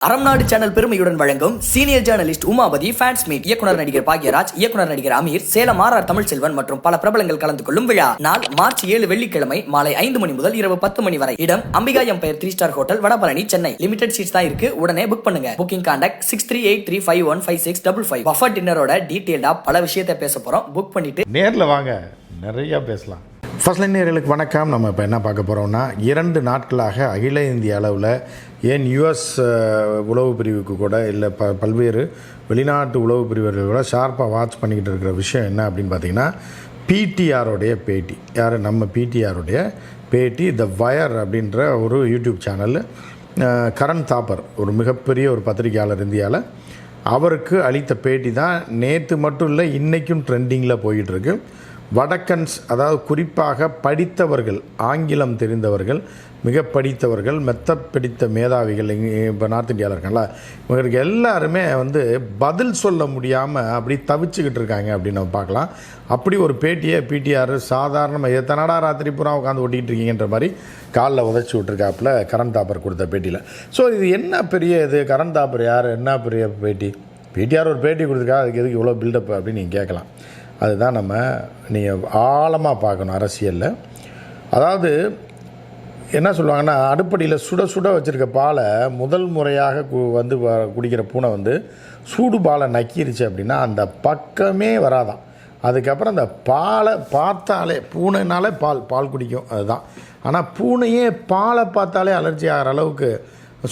அறம்நாடு channel பெருமையுடன் வழங்கும் senior journalist Umapathi fans meet. இயக்குனர் நடிகர் பாக்யராஜ், இயக்குனர் நடிகர் அமீர், சேலம் ஆர் தமிழ்செல்வன் மற்றும் பல பிரபலங்கள் கலந்து கொள்ளும் விழா. நாள் மார்ச் 7 வெள்ளிக்கிழமை மாலை 5 மணி முதல் இரவு 10 மணி வரை. இடம் அம்பிகா எம்பயர் 3-ஸ்டார் hotel, Vadapalani, Chennai. Limited seats தான் இருக்கு, உடனே புக் பண்ணுங்க. Booking contact 6383515655. பஃபர் டின்னரோட டீடைல்டா பல விஷயத்தை பேச போறோம். புக் பண்ணிட்டு நேரில் வாங்க, நிறைய பேசலாம். ஃபர்ஸ்ட் லைன் நேயர்களுக்கு வணக்கம். நம்ம இப்போ என்ன பார்க்க போகிறோம்னா, 2 நாட்களாக அகில இந்திய அளவில் ஏன் யுஎஸ் உளவு பிரிவுக்கு கூட இல்லை பல்வேறு வெளிநாட்டு உளவு பிரிவுகள் கூட ஷார்ப்பாக வாட்ச் பண்ணிக்கிட்டு இருக்கிற விஷயம் என்ன அப்படின்னு பார்த்தீங்கன்னா, பிடிஆருடைய பேட்டி. யார்? நம்ம பிடிஆருடைய பேட்டி. த வயர் அப்படின்ற ஒரு யூடியூப் சேனலில் கரண் தாப்பர், ஒரு மிகப்பெரிய ஒரு பத்திரிகையாளர் இந்தியாவில், அவருக்கு அளித்த பேட்டி தான் நேற்று மட்டும் இல்லை, இன்றைக்கும் ட்ரெண்டிங்கில் போயிட்டுருக்கு. வடக்கன்ஸ், அதாவது குறிப்பாக படித்தவர்கள், ஆங்கிலம் தெரிந்தவர்கள், மிக படித்தவர்கள், மெத்த பிடித்த மேதாவிகள், இப்போ நார்த் இந்தியாவில் இருக்காங்களா, இவங்களுக்கு எல்லாருமே பதில் சொல்ல முடியாமல் அப்படி தவிச்சுக்கிட்டு இருக்காங்க அப்படின்னு நம்ம பார்க்கலாம். அப்படி ஒரு பேட்டியை பிடிஆர் சாதாரணமாக எத்தனடா ராத்திரி பூரா உட்காந்து ஓட்டிகிட்டு இருக்கீங்கன்ற மாதிரி காலில் உதச்சி விட்டுருக்காப்புல கரண் தாப்பர் கொடுத்த பேட்டியில். ஸோ இது என்ன பெரிய இது? கரண் தாப்பர் யார்? என்ன பெரிய பேட்டி? பிடிஆர் ஒரு பேட்டி கொடுத்துருக்கா, அதுக்கு எதுக்கு இவ்வளோ பில்டப் அப்படின்னு நீங்கள் கேட்கலாம். அதுதான் நம்ம நீங்கள் ஆழமாக பார்க்கணும் அரசியலில். அதாவது என்ன சொல்லுவாங்கன்னா, அடுப்படியில் சுட சுட வச்சுருக்க பாலை முதல் முறையாக குடிக்கிற பூனை சூடு பாலை நக்கிருச்சு அப்படின்னா அந்த பக்கமே வராதான். அதுக்கப்புறம் அந்த பாலை பார்த்தாலே, பூனைனாலே பால் குடிக்கும், அதுதான். ஆனால் பூனையே பாலை பார்த்தாலே அலர்ஜி ஆகிற அளவுக்கு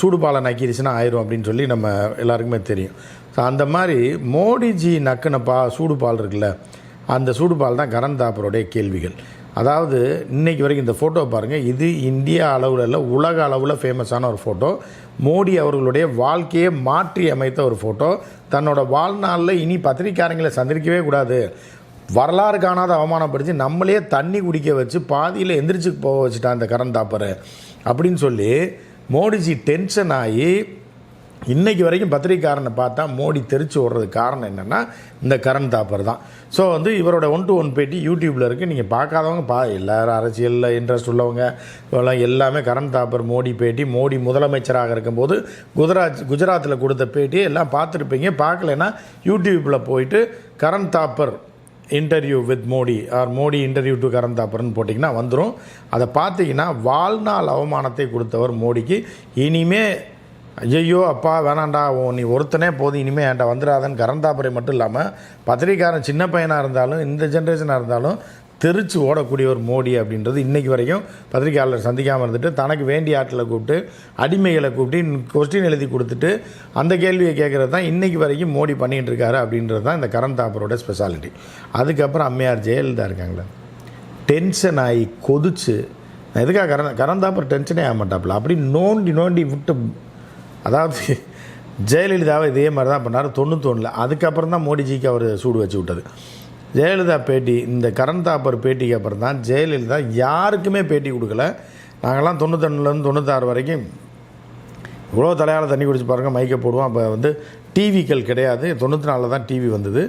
சூடு பாலை நக்கிருச்சுன்னா ஆயிரும் அப்படின்னு சொல்லி நம்ம எல்லாருக்குமே தெரியும். ஸோ அந்த மாதிரி மோடிஜி நக்குன சூடு பால் இருக்குல்ல, அந்த சூடு பால் தான் கரண் தாப்பருடைய கேள்விகள். அதாவது இன்றைக்கி வரைக்கும் இந்த ஃபோட்டோ பாருங்கள், இது இந்தியா அளவில் இல்லை, உலக அளவில் ஃபேமஸான ஒரு ஃபோட்டோ. மோடி அவர்களுடைய வாழ்க்கையை மாற்றி அமைத்த ஒரு ஃபோட்டோ. தன்னோட வாழ்நாளில் இனி பத்திரிக்கையாளர்களை சந்திக்கவே கூடாது, வரலாறு காணாத அவமானப்படுத்தி நம்மளே தண்ணி குடிக்க வச்சு பாதியில் எந்திரிச்சு போக வச்சுட்டான் இந்த கரண் தாப்பர் அப்படின்னு சொல்லி மோடிஜி டென்ஷன் ஆகி இன்றைக்கி வரைக்கும் பத்திரிக்காரனை பார்த்தா மோடி தெரிச்சு ஓடுறதுக்கு காரணம் என்னென்னா இந்த கரண் தாப்பர் தான். ஸோ இவரோட 1-to-1 பேட்டி யூடியூப்பில் இருக்குது. நீங்கள் பார்க்காதவங்க எல்லோரும் அரசியலில் இன்ட்ரெஸ்ட் உள்ளவங்க எல்லாமே கரண் தாப்பர் மோடி பேட்டி, மோடி முதலமைச்சராக இருக்கும்போது குஜராத்தில் கொடுத்த பேட்டி எல்லாம் பார்த்துருப்பீங்க. பார்க்கலன்னா யூடியூப்பில் போயிட்டு Karan Thapar interview with Modi or Modi interview to Karan தாப்பர்னு போட்டிங்கன்னா வந்துடும். அதை பார்த்தீங்கன்னா வாழ்நாள் அவமானத்தை கொடுத்தவர் மோடிக்கு. இனிமே ஐயோ அப்பா வேணாண்டா, நீ ஒருத்தனே போதும், இனிமேல் ஏன்டா வந்துடாதன்னு கரண் தாப்பரை மட்டும் இல்லாமல் பத்திரிக்காரன் சின்ன பையனாக இருந்தாலும் இந்த ஜென்ரேஷனாக இருந்தாலும் தெரிச்சு ஓடக்கூடிய ஒரு மோடி அப்படின்றது இன்றைக்கி வரைக்கும் பத்திரிகையாளர் சந்திக்காமல் இருந்துட்டு தனக்கு வேண்டிய ஆட்களை கூப்பிட்டு அடிமைகளை கூப்பிட்டு கொஸ்டின் எழுதி கொடுத்துட்டு அந்த கேள்வியை கேட்குறது தான் இன்றைக்கி வரைக்கும் மோடி பண்ணிகிட்டு இருக்காரு அப்படின்றது தான் இந்த கரண் தாப்பரோட ஸ்பெஷாலிட்டி. அதுக்கப்புறம் அம்மையார் ஜெயலலிதா இருக்காங்களே, டென்ஷன் ஆகி கொதிச்சு, எதுக்காக கரண் தாப்பர் டென்ஷனே ஆக மாட்டாப்புல, அப்படி நோண்டி விட்டு, அதாவது ஜெயலலிதாவை இதே மாதிரி தான் பண்ணார் 91. அதுக்கப்புறம் தான் மோடிஜிக்கு அவர் சூடு வச்சு விட்டது. ஜெயலலிதா பேட்டி, இந்த கரண் தாப்பர் பேட்டிக்கு அப்புறம் தான் ஜெயலலிதா யாருக்குமே பேட்டி கொடுக்கல. நாங்கள்லாம் 91லேருந்து 96 வரைக்கும் இவ்வளோ தலையால் தண்ணி குடிச்சு பாருங்கள், மைக்கை போடுவோம். அப்போ டிவிக்கள் கிடையாது. 94 தான் டிவி வந்தது.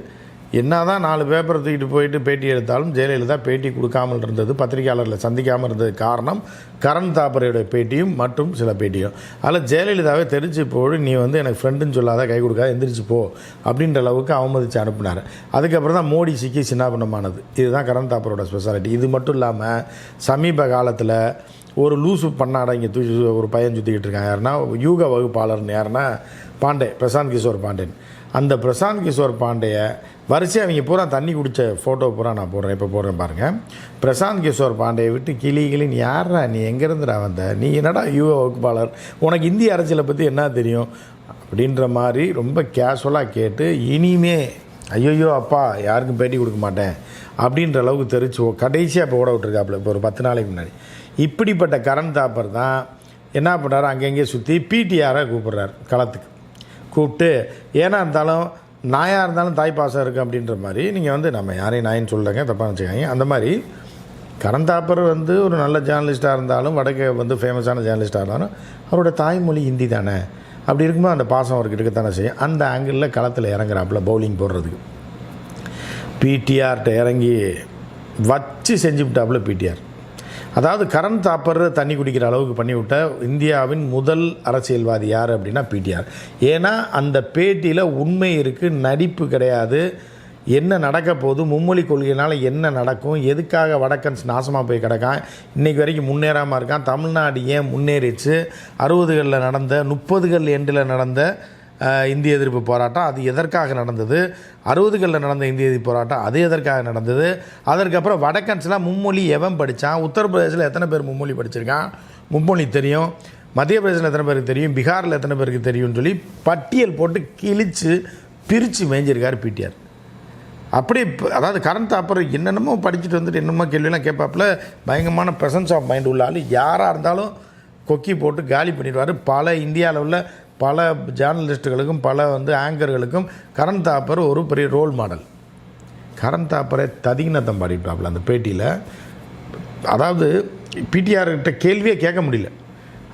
என்ன தான் 4 பேப்பரை தூக்கிட்டு போயிட்டு பேட்டி எடுத்தாலும் ஜெயலலிதா பேட்டி கொடுக்காமல் இருந்தது, பத்திரிகையாளர்களை சந்திக்காமல் இருந்தது காரணம் கரண் தாப்பரையோட பேட்டியும் மற்றும் சில பேட்டியும். அதில் ஜெயலலிதாவே தெரிஞ்சு போடு, நீ எனக்கு ஃப்ரெண்டுன்னு சொல்லாத, கை கொடுக்காத, எந்திரிச்சு போ அப்படின்ற அளவுக்கு அவமதித்து அனுப்பினார். அதுக்கப்புறம் தான் மோடி சிக்கி சின்னாபின்னமானது. இதுதான் கரண் தாப்பரோட ஸ்பெஷாலிட்டி. இது மட்டும் இல்லாமல் சமீப காலத்தில் ஒரு லூசு பண்ணாட இங்கே ஒரு பையன் சுற்றிக்கிட்டு இருக்காங்க. யாருன்னா யூக வகுப்பாளர்னு, யாருன்னா பாண்டே, பிரசாந்த் கிஷோர் பாண்டேன். அந்த பிரசாந்த் கிஷோர் பாண்டேயை வரிசையாக அவங்க பூரா தண்ணி குடித்த ஃபோட்டோ பூரா நான் போடுறேன், இப்போ போடுறேன் பாருங்கள். பிரசாந்த் கிஷோர் பாண்டேயை விட்டு கிளின்னு, யாரா நீ, எங்கேருந்துடா வந்த, நீ என்னடா யுவ வகுப்பாளர், உனக்கு இந்திய அரசியலை பற்றி என்ன தெரியும் அப்படின்ற மாதிரி ரொம்ப கேஷுவலாக கேட்டு, இனிமே ஐயோ அப்பா யாருக்கும் பேட்டி கொடுக்க மாட்டேன் அப்படின்ற அளவுக்கு தெரிச்சு கடைசியாக இப்போ ஓட விட்டுருக்காப்புல, இப்போ ஒரு 10 நாளைக்கு முன்னாடி. இப்படிப்பட்ட கரண் தாப்பர் தான் என்ன பண்ணுறாரு, அங்கங்கே சுற்றி பிடிஆரை கூப்பிட்றாரு களத்துக்கு கூப்பிட்டு. ஏன்னா இருந்தாலும் நாயாக இருந்தாலும் தாய் பாசம் இருக்குது அப்படின்ற மாதிரி, நீங்கள் நம்ம யாரையும் நாயின்னு சொல்லுங்க, தப்பாக வச்சுக்காங்க. அந்த மாதிரி கரண் தாப்பர் ஒரு நல்ல ஜேர்னலிஸ்ட்டாக இருந்தாலும், வடக்கு ஃபேமஸான ஜேர்னலிஸ்ட்டாக இருந்தாலும், அவரோட தாய்மொழி ஹிந்தி தானே. அப்படி இருக்கும்போது அந்த பாசம் அவருக்கு இருக்கத்தானே செய்யும். அந்த ஆங்கிளில் களத்தில் இறங்குறாப்புல பவுலிங் போடுறதுக்கு பிடிஆர்கிட்ட இறங்கி வச்சு செஞ்சு விட்டாப்புல பிடிஆர். அதாவது கரண் தாப்பர் தண்ணி குடிக்கிற அளவுக்கு பண்ணிவிட்ட இந்தியாவின் முதல் அரசியல்வாதி யார் அப்படின்னா பிடிஆர். ஏன்னா அந்த பேட்டியில் உண்மை இருக்குது, நடிப்பு கிடையாது. என்ன நடக்க போகுது, மும்மொழி கொள்கையினால் என்ன நடக்கும், எதுக்காக வடக்கன்ஸ் நாசமாக போய் கிடக்கான், இன்றைக்கி வரைக்கும் முன்னேறாமல் இருக்கான், தமிழ்நாடு ஏன் முன்னேறிச்சு, 60களில் நடந்த 30கள் எண்டில் நடந்த இந்திய எதிர்ப்பு போராட்டம் அது எதற்காக நடந்தது, 60களில் நடந்த இந்திய எதிர்ப்பு போராட்டம் அது எதற்காக நடந்தது, அதற்கப்புறம் வடக்கன்ஸ்லாம் மும்மொழி எவன் படித்தான், உத்தரப்பிரதேசில் எத்தனை பேர் மும்மொழி படிச்சிருக்கான், மும்மொழி தெரியும், மத்திய பிரதேசத்தில் எத்தனை பேருக்கு தெரியும், பீகாரில் எத்தனை பேருக்கு தெரியும்னு சொல்லி பட்டியல் போட்டு கிழித்து பிரித்து மேய்ஞ்சிருக்கார் பிடிஆர். அப்படி அதாவது கரண் தாப்பர் என்னென்னமோ படிச்சுட்டு வந்துட்டு என்னமோ கேள்வியெல்லாம் கேட்பாப்புல பயங்கரமான ப்ரெசன்ஸ் ஆஃப் மைண்ட் உள்ள ஆள். யாராக இருந்தாலும் கொக்கி போட்டு காலி பண்ணிடுவார். பல இந்தியாவில் உள்ள பல ஜேர்னலிஸ்ட்டுகளுக்கும் பல ஆங்கர்களுக்கும் கரண் தாப்பர் ஒரு பெரிய ரோல் மாடல். கரண் தாப்பரை ததிகினத்தம் பாடிப்பாப்புல அந்த பேட்டியில். அதாவது பிடிஆர்கிட்ட கேள்வியே கேட்க முடியல.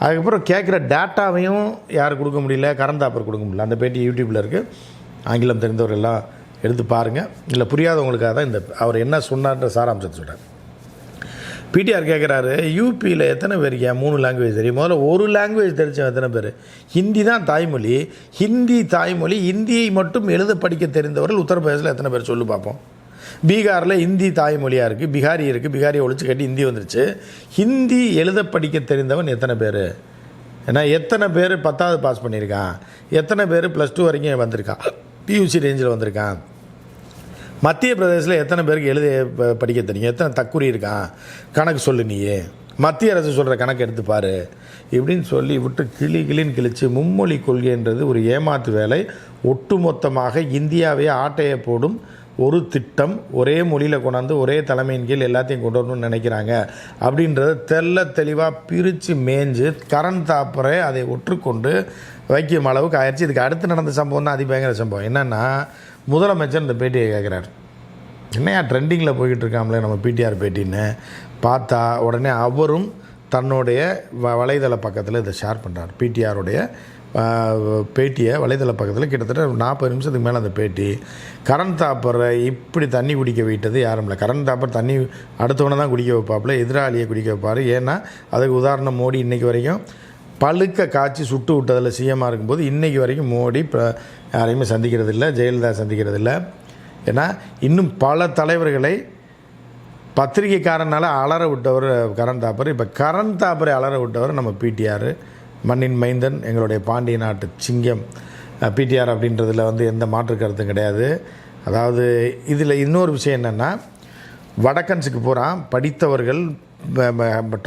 அதுக்கப்புறம் கேட்குற டேட்டாவையும் யார் கொடுக்க முடியல, கரண் தாப்பர் கொடுக்க முடியல. அந்த பேட்டி யூடியூப்பில் இருக்குது, ஆங்கிலம் தெரிந்தவர்கள் எல்லாம் எடுத்து பாருங்கள். இல்லை புரியாதவங்களுக்காக தான் இந்த அவர் என்ன சொன்னார்ன்ற சாராம்சத்தை சொல்கிறார். பிடிஆர் கேட்குறாரு, யூபியில் எத்தனை பேருக்கு 3 லாங்குவேஜ் தெரியும், முதல்ல ஒரு லாங்குவேஜ் தெரிஞ்சவன் எத்தனை பேர், ஹிந்தி தான் தாய்மொழி, ஹிந்தி தாய்மொழி, ஹிந்தியை மட்டும் எழுத படிக்க தெரிந்தவர்கள் உத்தரப்பிரதேசில் எத்தனை பேர் சொல்லு பார்ப்போம். பீகாரில் ஹிந்தி தாய்மொழியாக இருக்குது, பிகாரி இருக்குது, பிகாரியை ஒழிச்சு கட்டி ஹிந்தி வந்துருச்சு. ஹிந்தி எழுத படிக்க தெரிந்தவன் எத்தனை பேர், ஏன்னா எத்தனை பேர் 10வது பாஸ் பண்ணியிருக்கான், எத்தனை பேர் +2 வரைக்கும் வந்திருக்கான், பியூசி ரேஞ்சில் வந்திருக்கான், மத்திய பிரதேசில் எத்தனை பேருக்கு எழுத படிக்க தெரியும், எத்தனை தக்குறி இருக்கான், கணக்கு சொல்லு நீயே, மத்திய அரசு சொல்கிற கணக்கு எடுத்துப்பார் இப்படின்னு சொல்லி விட்டு கிளின்னு கிழிச்சு மும்மொழி கொள்கைன்றது ஒரு ஏமாற்று வேலை. ஒட்டுமொத்தமாக இந்தியாவே ஆட்டையை போடும் ஒரு திட்டம், ஒரே மொழியில் கொண்டாந்து ஒரே தலைமையின் கீழ் எல்லாத்தையும் கொண்டு வரணும்னு நினைக்கிறாங்க அப்படின்றத தெளிவாக பிரித்து மேய்ஞ்சு கரண் தாப்பரை அதை ஒற்றுக்கொண்டு வைக்கும் அளவுக்கு ஆயிடுச்சு. இதுக்கு அடுத்து நடந்த சம்பவம் தான் அதிபயங்கர சம்பவம். என்னென்னா முதலமைச்சர் இந்த பேட்டியை கேட்குறாரு, என்னையா ட்ரெண்டிங்கில் போய்கிட்டு இருக்காங்களே நம்ம பிடிஆர் பேட்டின்னு பார்த்தா உடனே அவரும் தன்னுடைய வலைதள பக்கத்தில் இதை ஷேர் பண்ணுறார். பிடிஆருடைய பேட்டியை வலைதள பக்கத்தில் கிட்டத்தட்ட 40 நிமிஷத்துக்கு மேலே அந்த பேட்டி. கரண் தாப்பரை இப்படி தண்ணி குடிக்க வைத்தது யாரும் இல்லை. கரண் தாப்பர் தண்ணி அடுத்தவனை தான் குடிக்க வைப்பாப்புல, எதிராளியை குடிக்க வைப்பார். ஏன்னா அதுக்கு உதாரணம் மோடி இன்றைக்கி வரைக்கும் பழுக்க காய்ச்சி சுட்டு விட்டதில் சிஎம்மாக இருக்கும்போது இன்றைக்கி வரைக்கும் மோடி யாரையுமே சந்திக்கிறது இல்லை, ஜெயலலிதா சந்திக்கிறது இல்லை. ஏன்னா இன்னும் பல தலைவர்களை பத்திரிகைக்காரனால் அலற விட்டவர் கரண் தாப்பர். இப்போ கரண் தாப்பரை அலற விட்டவர் நம்ம பிடிஆர், மண்ணின் மைந்தன், எங்களுடைய பாண்டிய நாட்டு சிங்கம் பிடிஆர் அப்படின்றதில் எந்த மாற்று கருத்தும் கிடையாது. அதாவது இதில் இன்னொரு விஷயம் என்னென்னா, வடக்கன்ஸுக்கு போகிறான் படித்தவர்கள்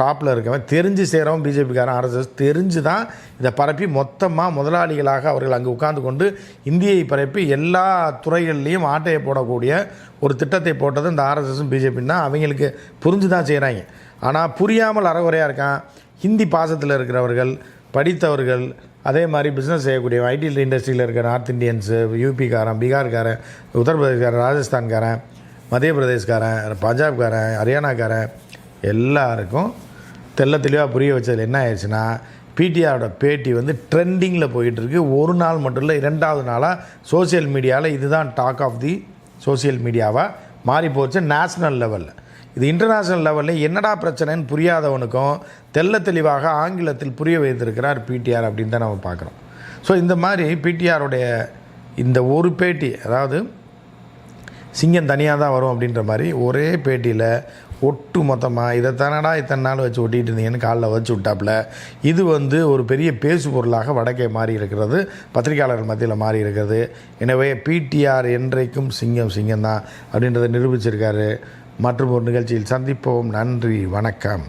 டாப்பில் இருக்கவன் தெரிஞ்சு செய்கிறவன் பிஜேபிக்காரன் ஆர்எஸ்எஸ் தெரிஞ்சு தான் இதை பரப்பி மொத்தமாக முதலாளிகளாக அவர்கள் அங்கே உட்கார்ந்து கொண்டு இந்தியை பரப்பி எல்லா துறைகள்லேயும் ஆட்டையை போடக்கூடிய ஒரு திட்டத்தை போட்டது இந்த ஆர்எஸ்எஸும் பிஜேபின்னா அவங்களுக்கு புரிஞ்சு தான் செய்கிறாங்க. ஆனால் புரியாமல் அறகுறையாக இருக்கான். ஹிந்தி பாசத்தில் இருக்கிறவர்கள், படித்தவர்கள், அதே மாதிரி பிஸ்னஸ் செய்யக்கூடிய ஐடி இண்டஸ்ட்ரியில் இருக்கிற நார்த் இண்டியன்ஸு, யூபிக்காரன், பீகார்காரன், உத்தரப்பிரதேஷ்காரன், ராஜஸ்தான்காரன், மத்திய பிரதேஷ்காரன், பஞ்சாப்காரன், ஹரியானாக்காரன் எல்லாருக்கும் தெளிவாக புரிய வச்சதில் என்ன ஆயிடுச்சுன்னா, பிடிஆரோட பேட்டி ட்ரெண்டிங்கில் போயிட்டுருக்கு. ஒரு நாள் மட்டும் இல்லை, 2வது நாளாக சோசியல் மீடியாவில் இதுதான் டாக் ஆஃப் தி சோசியல் மீடியாவாக மாறி போச்சு நேஷ்னல் லெவலில். இது இன்டர்நேஷ்னல் லெவலில் என்னடா பிரச்சனைன்னு புரியாதவனுக்கும் தெளிவாக ஆங்கிலத்தில் புரிய வைத்திருக்கிறார் பிடிஆர் அப்படின்னு தான் நம்ம பார்க்குறோம். ஸோ இந்த மாதிரி பிடிஆருடைய இந்த ஒரு பேட்டி, அதாவது சிங்கம் தனியாக தான் வரும் அப்படின்ற மாதிரி ஒரே பேட்டியில் ஒட்டு மொத்தமாக இதை தானடா இத்தனை நாள் வச்சு ஒட்டிகிட்டு இருந்தீங்கன்னு காலில் வச்சு விட்டாப்புல. இது ஒரு பெரிய பேசு பொருளாக வடக்கே மாறி இருக்கிறது, பத்திரிகையாளர்கள் மத்தியில் மாறி இருக்கிறது. எனவே பிடிஆர் என்றைக்கும் சிங்கம் தான் அப்படின்றத நிரூபிச்சிருக்காரு. மற்றும் ஒரு நிகழ்ச்சியில் சந்திப்போம். நன்றி, வணக்கம்.